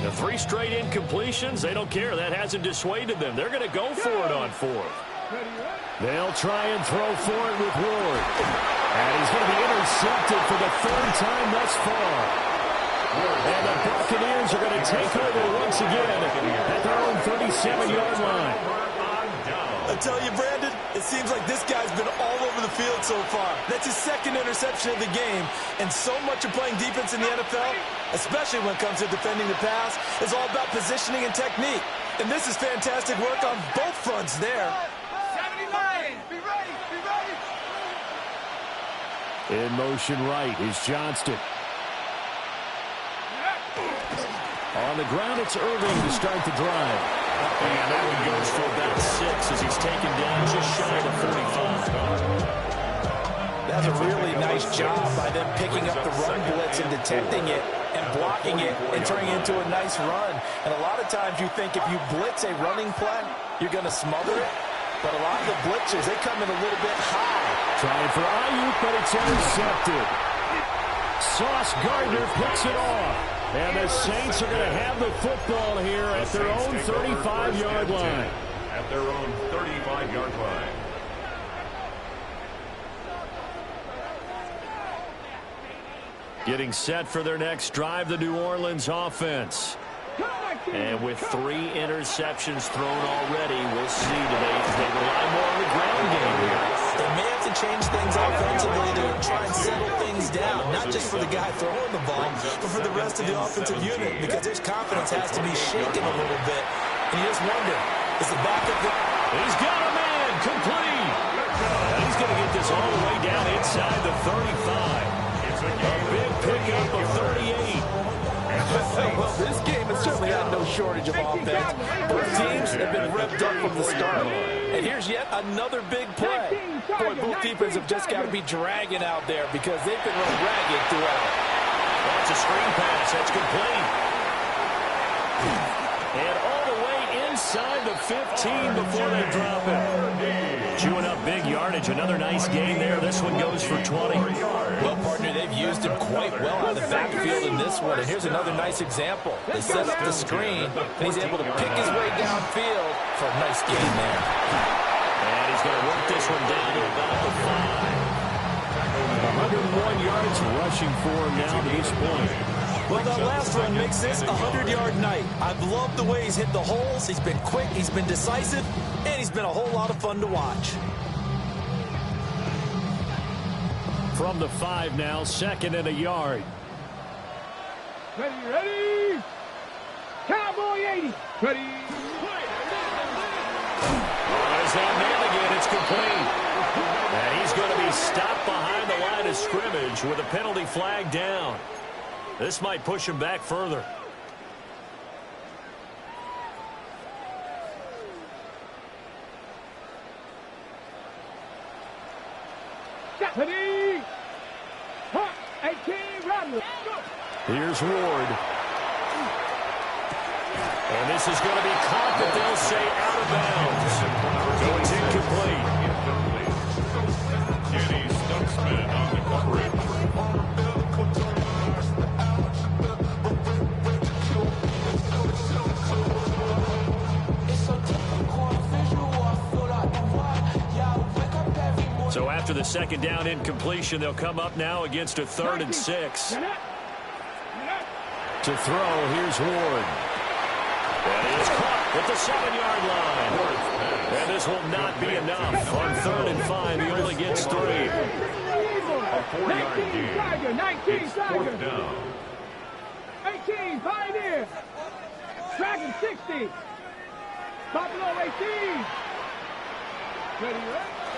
[SPEAKER 1] The 3 straight incompletions, they don't care. That hasn't dissuaded them. They're going to go for it on 4th. They'll try and throw for it with Ward. And he's going to be intercepted for the 3rd time thus far. And the Buccaneers are going to take over once again at their own 37-yard line.
[SPEAKER 2] I tell you, Brandon, it seems like this guy's been all over the field so far. That's his 2nd interception of the game. And so much of playing defense in the NFL, especially when it comes to defending the pass, is all about positioning and technique. And this is fantastic work on both fronts there.
[SPEAKER 5] 79. Be ready. Be ready.
[SPEAKER 1] In motion right is Johnston. On the ground, it's Irving to start the drive. And that one goes for about 6 as he's taken down just shy of 45.
[SPEAKER 2] That's a really nice job by them picking up the run blitz and detecting it and blocking it and turning it into a nice run. And a lot of times you think if you blitz a running play, you're going to smother it. But a lot of the blitzers, they come in a little bit high.
[SPEAKER 1] Trying for Ayuk, but it's intercepted. Sauce Gardner picks it off. And the Saints are going to have the football here at their own 35-yard line.
[SPEAKER 4] At their own 35-yard line.
[SPEAKER 1] Getting set for their next drive, the New Orleans offense. And with 3 interceptions thrown already, we'll see today if they rely more on the ground game here.
[SPEAKER 2] They may have to change things offensively to try and settle things down, not just for the guy throwing the ball, but for the rest of the offensive unit, because his confidence has to be shaken a little bit. And you just wonder, is the backup there?
[SPEAKER 1] He's got a man, complete. And he's going to get this all the way down inside the 35. A big pickup of 38.
[SPEAKER 3] Well, this game has certainly had no shortage of offense. Both teams have been revved up from the start. And here's yet another big play. Boy, both defenses have just got to be dragging out there because they've been run ragged throughout.
[SPEAKER 1] That's a screen pass. That's complete. And all the way inside the 15 before they drop it. Chewing up big yardage. Another nice gain there. This one goes for 20.
[SPEAKER 2] Well, partner, they've used him quite well out of the backfield in this one. And here's another nice example. They set up the screen, and he's able to pick his way downfield for a nice gain there.
[SPEAKER 1] And he's going to work this one down to about the 5. 101 yards rushing for him now to this point.
[SPEAKER 2] Well, that last run makes this a 100-yard night. I've loved the way he's hit the holes. He's been quick, he's been decisive, and he's been a whole lot of fun to watch.
[SPEAKER 1] From the 5 now, 2nd and a yard.
[SPEAKER 5] Ready. Cowboy 80. Ready.
[SPEAKER 1] Is that man again? It's complete. And he's going to be stopped behind the line of scrimmage with a penalty flag down. This might push him back further.
[SPEAKER 5] Ready. 18, Rodman.
[SPEAKER 1] Here's Ward. And this is going to be caught, but they'll say out of bounds. So it's incomplete.
[SPEAKER 4] Kenny Stutzman on the coverage.
[SPEAKER 1] So after the 2nd down incompletion, they'll come up now against a 3rd and 6. To throw, here's Ward. And he is caught at the 7-yard line. And this will not be enough. On 3rd and 5, he only gets 3.
[SPEAKER 4] A 4-yard gain.
[SPEAKER 5] 19
[SPEAKER 4] It's 4th
[SPEAKER 5] Tiger.
[SPEAKER 4] down.
[SPEAKER 5] 18 Pioneer. Dragon 60. Buffalo 18. Ready.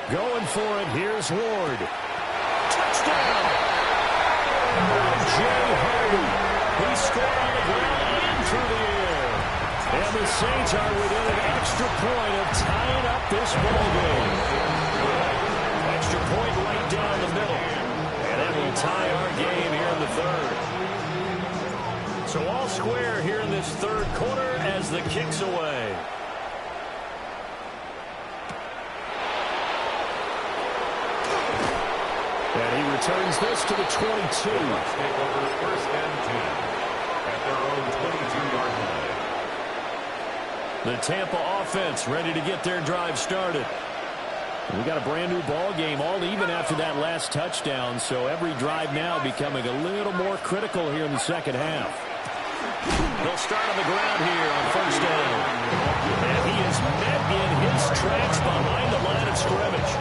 [SPEAKER 1] Going for it, here's Ward. Touchdown! Jay Hardy. He scored on the ground and through the air. And the Saints are within an extra point of tying up this ballgame. Extra point right down the middle. And that will tie our game here in the 3rd. So all square here in this 3rd quarter as the kick's away. And he returns this to the 22.
[SPEAKER 4] Bucs take over 1st and 10 at their own 22-yard line.
[SPEAKER 1] The Tampa offense ready to get their drive started. We got a brand new ball game, all even after that last touchdown, so every drive now becoming a little more critical here in the 2nd half. They'll start on the ground here on 1st down. And he is met in his tracks behind the line of scrimmage.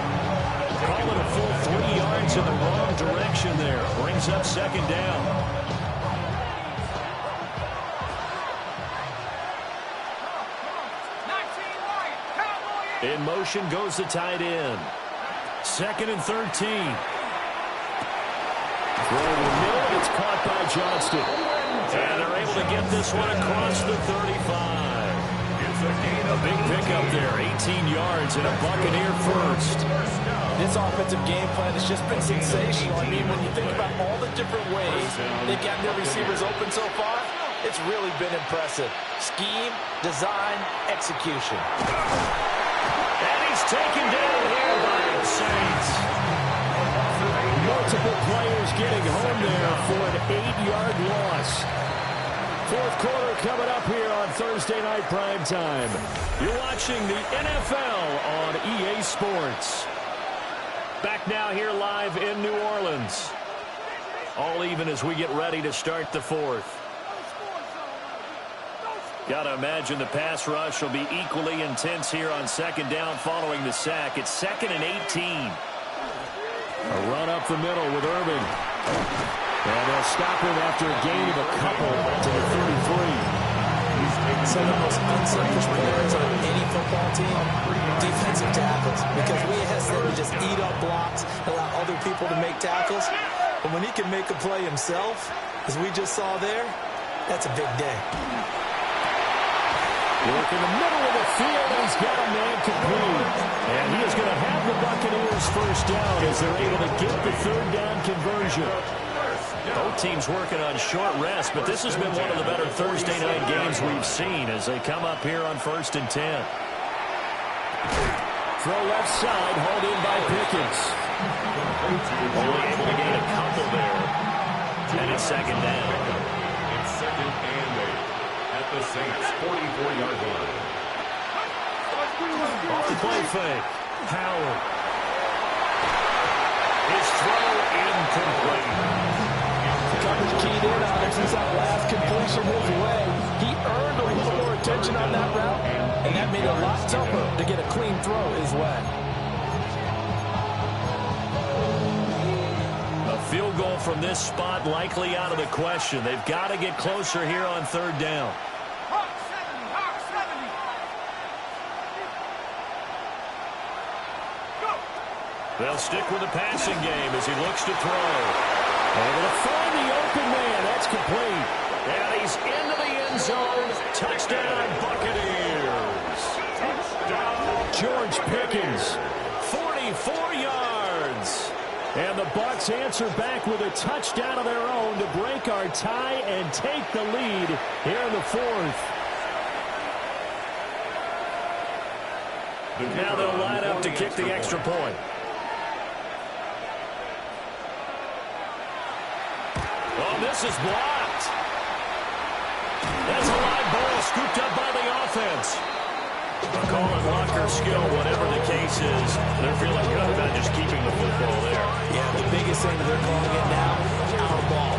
[SPEAKER 1] Calling a full 3 yards in the wrong direction there. Brings up 2nd down. In motion goes the tight end. 2nd and 13. Throw in the middle. It's caught by Johnston. And they're able to get this one across the 35. It's a big pickup there. 18 yards and a Buccaneer first.
[SPEAKER 2] This offensive game plan has just been sensational. I mean, when you think about all the different ways they've gotten their receivers open so far, it's really been impressive. Scheme, design, execution.
[SPEAKER 1] And he's taken down here by the Saints. Multiple players getting home there for an 8-yard loss. 4th quarter coming up here on Thursday Night Primetime. You're watching the NFL on EA Sports. Back now here live in New Orleans. All even as we get ready to start the 4th. Got to imagine the pass rush will be equally intense here on 2nd down following the sack. It's 2nd and 18. A run up the middle with Irving. And they'll stop him after a gain of a couple to the 33.
[SPEAKER 2] Some of the most unselfish players on any football team, defensive tackles, because we ask them to just eat up blocks, allow other people to make tackles. But when he can make a play himself, as we just saw there, that's a big day.
[SPEAKER 1] Work in the middle of the field, and he's got a man complete. And he is going to have the Buccaneers first down as they're able to get the 3rd down conversion. Both teams working on short rest, but this has been one of the better Thursday night games we've seen as they come up here on 1st and 10. Throw left side, hauled in by Pickens. Only able to gain a couple there. And it's 2nd down.
[SPEAKER 4] It's 2nd and 8 at the Saints' 44-yard line.
[SPEAKER 1] Off the play fake. Howard. His throw incomplete.
[SPEAKER 3] Coverage keyed in on him since that last completion his way. He earned a little more attention on that route, and that made it a lot tougher to get a clean throw his way.
[SPEAKER 1] A field goal from this spot likely out of the question. They've got to get closer here on third down. They'll stick with the passing game as he looks to throw. Able to find the open man. That's complete. And he's into the end zone. Touchdown, Buccaneers. Touchdown. George Pickens, 44 yards. And the Bucs answer back with a touchdown of their own to break our tie and take the lead here in the fourth. Now they'll line up to kick the extra point. Oh, this is blocked. That's a live ball scooped up by the offense. I'll call it luck or skill, whatever the case is. They're feeling good about just keeping the football there.
[SPEAKER 2] Yeah, the biggest thing they're calling it now, our ball.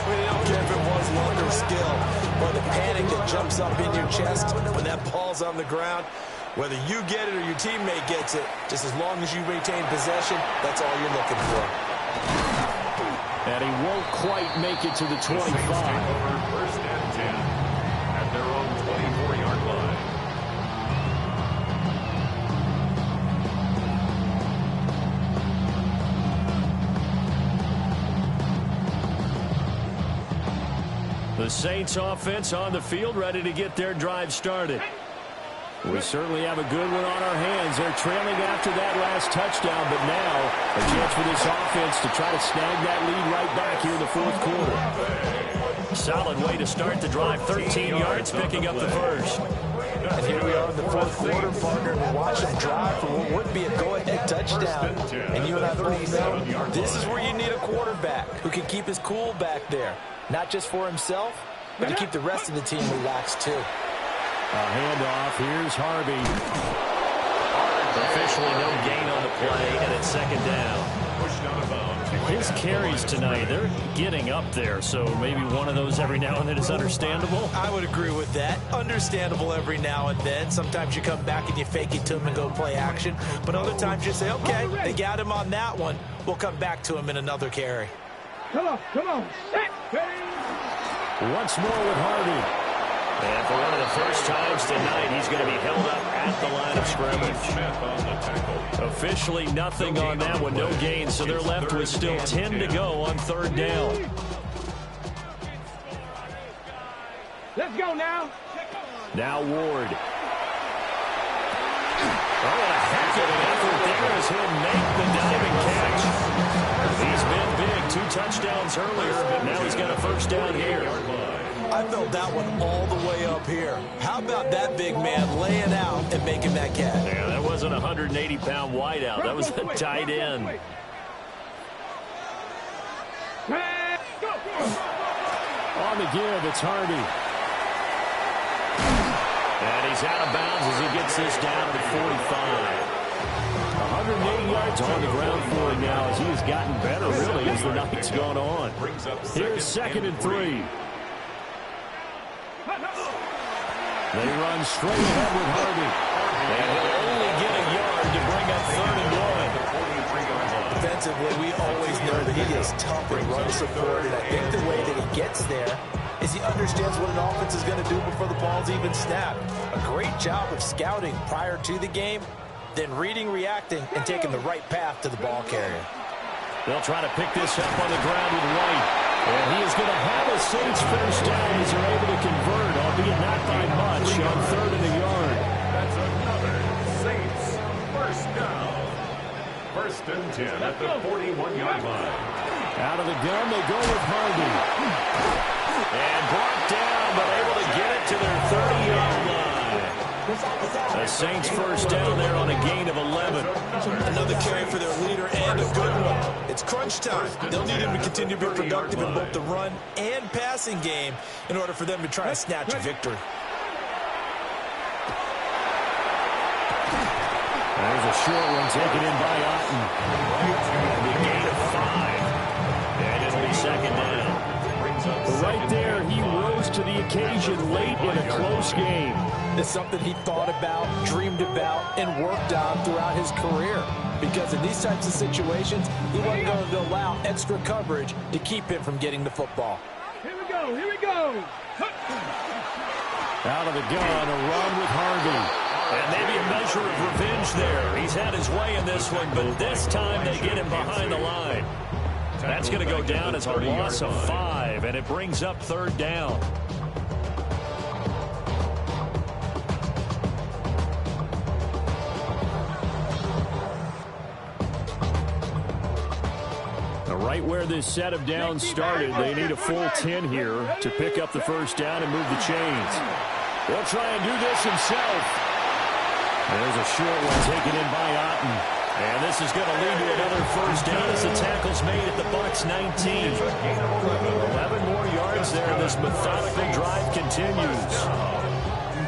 [SPEAKER 2] They don't care if it was luck or skill, or the panic that jumps up in your chest when that ball's on the ground. Whether you get it or your teammate gets it, just as long as you retain possession, that's all you're looking for.
[SPEAKER 1] And he won't quite make it to the 25.
[SPEAKER 4] First and 10 at their own 24-yard line.
[SPEAKER 1] The Saints offense on the field, ready to get their drive started. We certainly have a good one on our hands. They're trailing after that last touchdown, but now a chance for this offense to try to snag that lead right back here in the fourth quarter. Solid way to start the drive. 13 yards, picking up the first.
[SPEAKER 2] And here we are in the fourth quarter, partner. We're watching drive for what would be a go-ahead touchdown. And you and I both know this is where you need a quarterback who can keep his cool back there. Not just for himself, but to keep the rest of the team relaxed, too.
[SPEAKER 1] A handoff. Here's Harvey. Officially no gain on the play, and it's second down. His carries tonight, they're getting up there, so maybe one of those every now and then is understandable.
[SPEAKER 2] I would agree with that. Understandable every now and then. Sometimes you come back and you fake it to him and go play action. But other times you say, okay, they got him on that one. We'll come back to him in another carry.
[SPEAKER 5] Come on. Set.
[SPEAKER 1] Once more with Harvey. And for one of the first times tonight, he's going to be held up at the line of scrimmage. Officially nothing on that one, no gain, so they're left with still 10 to go on third down.
[SPEAKER 5] Let's go now.
[SPEAKER 1] Now Ward. Oh, a heck of an effort there as he'll make the diving catch. He's been big, 2 touchdowns earlier, but now he's got a first down here.
[SPEAKER 2] I felt that one all the way up here. How about that big man laying out and making that catch?
[SPEAKER 1] Yeah, that wasn't a 180-pound wideout. That was a tight end. On the give, it's Harvey. And he's out of bounds as he gets this down to the 45. 180 yards on the ground for him now as he has gotten better, really, as the night's gone on. Here's second and 3. They run straight ahead with Harvey. And he'll only get a yard to bring up third and 1.
[SPEAKER 2] Defensively, we always know that he is tough in run support, and I think the way that he gets there is he understands what an offense is going to do before the ball's even snapped. A great job of scouting prior to the game, then reading, reacting, and taking the right path to the ball carrier.
[SPEAKER 1] They'll try to pick this up on the ground with White. And he is going to have a Saints first down as they're able to convert, albeit not by much, on third and a yard.
[SPEAKER 4] That's another Saints first down. First and 10 at the 41-yard line.
[SPEAKER 1] Out of the gun, they go with Harvey. And brought down, but able to get it to their 30-yard line. The Saints first down there on a gain of 11.
[SPEAKER 2] Another carry for their leader and a good one. It's crunch time. They'll need him to continue to be productive in both the run and passing game in order for them to try and snatch a victory.
[SPEAKER 1] There's a short one taken in by Otten. A gain of 5. And it'll be second down. Right there, he rose to the occasion late in a close game.
[SPEAKER 3] It's something he thought about, dreamed about, and worked on throughout his career. Because in these types of situations, he wasn't going to allow extra coverage to keep him from getting the football.
[SPEAKER 5] Here we go, here we go.
[SPEAKER 1] Out of the gun, a run with Harvey. And maybe a measure of revenge there. He's had his way in this one, but this time they get him behind the line. That's going to go down as a loss of 5, and it brings up 3rd down. Right where this set of downs started, they need a full 10 here to pick up the 1st down and move the chains. They'll try and do this himself. There's a short one taken in by Otten. And this is going to lead to another 1st down as the tackle's made at the Bucs 19. 11 more yards there. This methodical drive continues.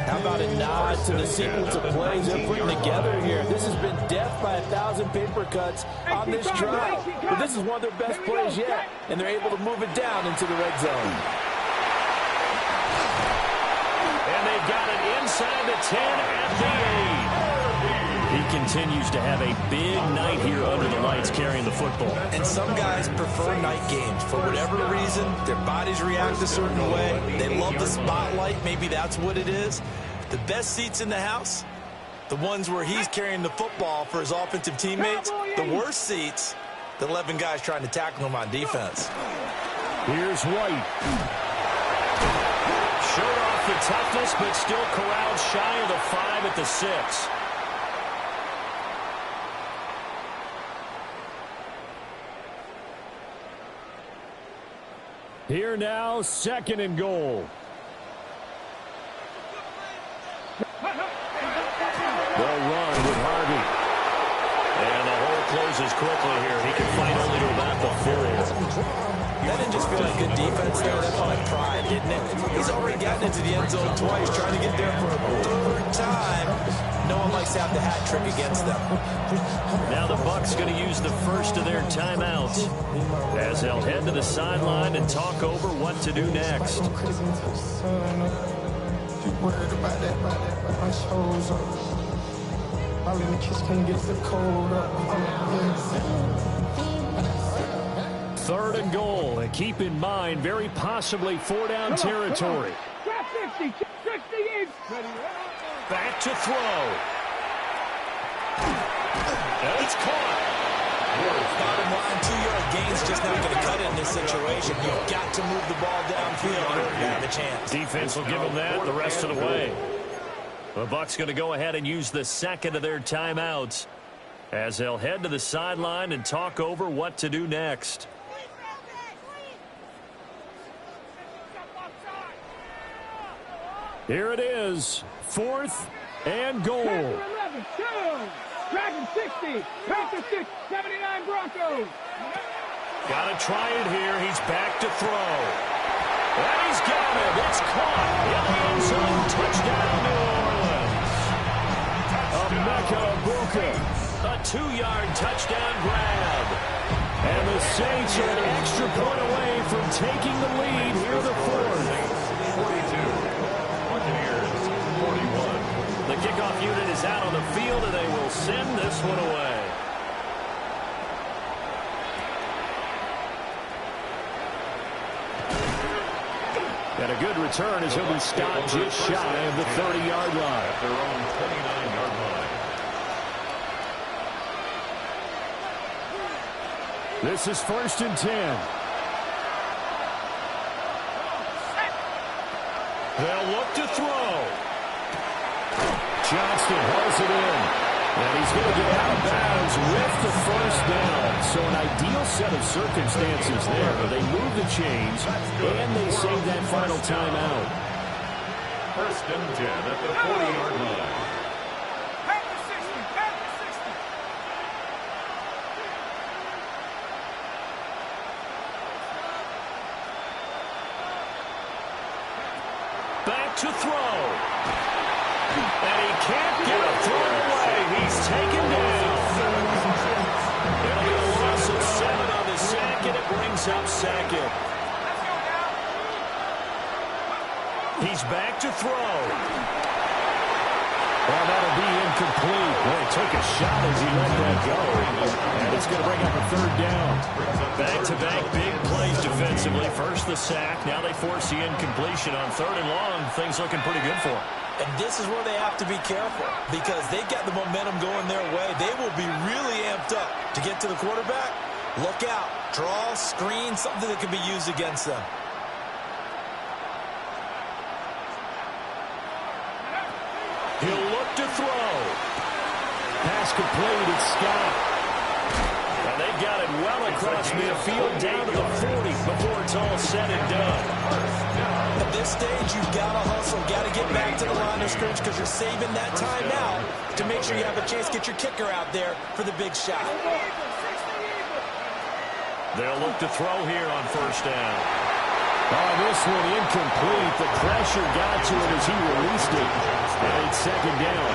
[SPEAKER 3] How about a nod to the sequence of plays they're putting together here? This has been death by 1,000 paper cuts on this drive. But this is one of their best plays yet, and they're able to move it down into the red zone.
[SPEAKER 1] And they've got it inside the 10 at the 8. He continues to have a big night here under the lights carrying the football.
[SPEAKER 2] And some guys prefer night games. For whatever reason, their bodies react a certain way. They love the spotlight. Maybe that's what it is. The best seats in the house, the ones where he's carrying the football for his offensive teammates. The worst seats, the 11 guys trying to tackle him on defense.
[SPEAKER 1] Here's White. Showed off the toughness, but still corralled shy of the 5 at the 6. Here now, 2nd and goal. They'll run with Harvey. And the hole closes quickly here. He can fight only to about the 4.
[SPEAKER 2] That didn't just feel like good defense there. That felt like pride, didn't it? He's already gotten into the end zone twice, trying to get there for a 3rd time. No one likes to have the hat trick against them.
[SPEAKER 1] Now the Bucs going to use the first of their timeouts as they'll head to the sideline and talk over what to do next. Third and goal, and keep in mind, very possibly 4-down territory. Back to throw. And it's caught.
[SPEAKER 2] Bottom line, 2-yard gain's just not going to cut it in this situation. You've got to move the ball downfield in order to have a chance.
[SPEAKER 1] Defense will give them that the rest of the way. The Bucs going to go ahead and use the 2nd of their timeouts as they'll head to the sideline and talk over what to do next. Here it is, 4th and goal.
[SPEAKER 5] 11, 2, Dragon 60, Panther 6, 79 Broncos.
[SPEAKER 1] Got to try it here. He's back to throw. And he's got it. It's caught in the end zone. Touchdown, New Orleans. Emeka Egbuka. A 2-yard touchdown grab. And the Saints are an extra point away from taking the lead here the 4th.
[SPEAKER 4] 42.
[SPEAKER 1] The kickoff unit is out on the field, and they will send this one away. And a good return as he'll be stopped just shy of the 30-yard line.
[SPEAKER 4] At their own 29-yard line.
[SPEAKER 1] This is 1st and 10. They'll look to throw. Johnston hauls it in. And he's going to get out of bounds with the 1st down. So an ideal set of circumstances there. They move the chains, and they save that final timeout.
[SPEAKER 4] 1st and 10 at the 40-yard line.
[SPEAKER 1] Back to throw. And he can't get a throw away. He's taken down. It'll be a loss of 7 on the sack, and it brings up 2nd. He's back to throw.
[SPEAKER 3] Well, that'll be incomplete.
[SPEAKER 1] Boy, took a shot as he let that go. And it's going to bring up a third down. Back-to-back big plays defensively. First the sack. Now they force the incompletion on third and long. Things looking pretty good for them.
[SPEAKER 2] And this is where they have to be careful because they got the momentum going their way. They will be really amped up to get to the quarterback. Look out. Draw, screen, something that can be used against them.
[SPEAKER 1] He'll look to throw. Pass complete. It's Scott. And they got it well across midfield down to the 40 before it's all said and done.
[SPEAKER 2] At this stage, you've got to hustle. Got to get back to the line of scrimmage because you're saving that time out to make sure you have a chance to get your kicker out there for the big shot.
[SPEAKER 1] They'll look to throw here on first down.
[SPEAKER 3] Oh, this one incomplete. The pressure got to it as he released it. And it's second down.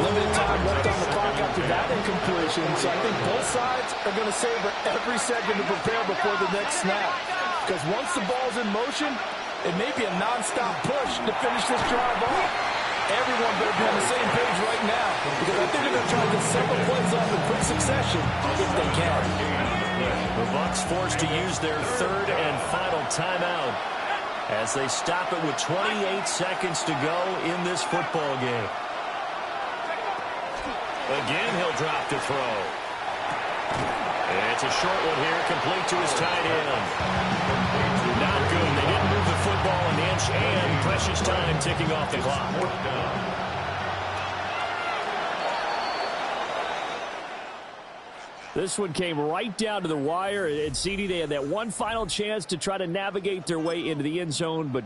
[SPEAKER 3] Limited time left on the clock after that incompletion. So I think both sides are going to savor every second to prepare before the next snap. Because once the ball's in motion, it may be a nonstop push to finish this drive off. Everyone better be on the same page right now. Because I think they're going to try to get several plays off in quick succession if they can.
[SPEAKER 1] The Bucs forced to use their third and final timeout as they stop it with 28 seconds to go in this football game. Again, he'll drop to throw. It's a short one here, complete to his tight end. Not good. They didn't move the football an inch, and precious time ticking off the clock.
[SPEAKER 7] This one came right down to the wire, and CD, they had that one final chance to try to navigate their way into the end zone, but